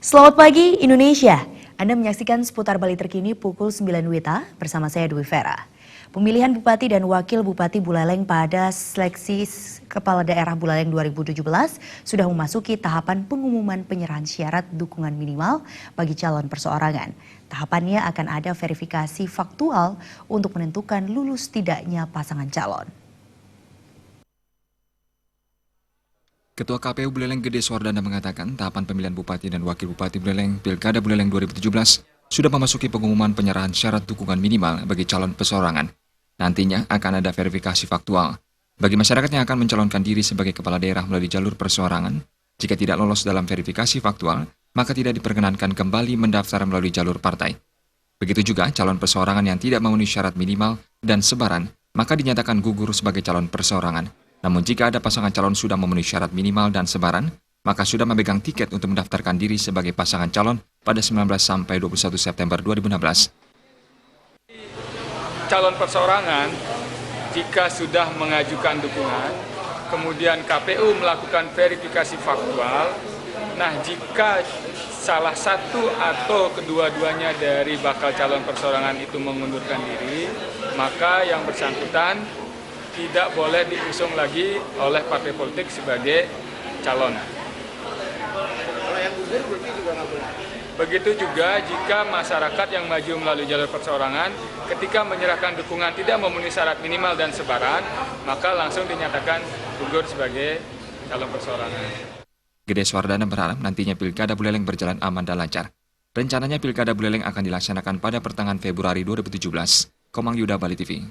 Selamat pagi Indonesia. Anda menyaksikan seputar Bali terkini pukul 9 WITA bersama saya Dwi Vera. Pemilihan Bupati dan Wakil Bupati Buleleng pada seleksi Kepala Daerah Buleleng 2017 sudah memasuki tahapan pengumuman penyerahan syarat dukungan minimal bagi calon perseorangan. Tahapannya akan ada verifikasi faktual untuk menentukan lulus tidaknya pasangan calon. Ketua KPU Buleleng Gede Suardana mengatakan tahapan pemilihan Bupati dan Wakil Bupati Buleleng Pilkada Buleleng 2017 sudah memasuki pengumuman penyerahan syarat dukungan minimal bagi calon perseorangan. Nantinya akan ada verifikasi faktual. Bagi masyarakat yang akan mencalonkan diri sebagai kepala daerah melalui jalur perseorangan, jika tidak lolos dalam verifikasi faktual, maka tidak diperkenankan kembali mendaftar melalui jalur partai. Begitu juga calon perseorangan yang tidak memenuhi syarat minimal dan sebaran, maka dinyatakan gugur sebagai calon perseorangan. Namun jika ada pasangan calon sudah memenuhi syarat minimal dan sebaran, maka sudah memegang tiket untuk mendaftarkan diri sebagai pasangan calon pada 19 sampai 21 September 2016. Calon perseorangan, jika sudah mengajukan dukungan, kemudian KPU melakukan verifikasi faktual, nah jika salah satu atau kedua-duanya dari bakal calon perseorangan itu mengundurkan diri, maka yang bersangkutan tidak boleh diusung lagi oleh partai politik sebagai calon. Kalau yang gugur berarti juga nggak boleh. Begitu juga jika masyarakat yang maju melalui jalur perseorangan ketika menyerahkan dukungan tidak memenuhi syarat minimal dan sebaran, maka langsung dinyatakan gugur sebagai calon perseorangan. Gede Suardana berharap nantinya Pilkada Buleleng berjalan aman dan lancar. Rencananya Pilkada Buleleng akan dilaksanakan pada pertengahan Februari 2017. Komang Yuda, Bali TV.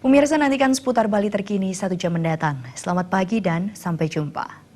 Pemirsa, nantikan seputar Bali terkini 1 jam mendatang. Selamat pagi dan sampai jumpa.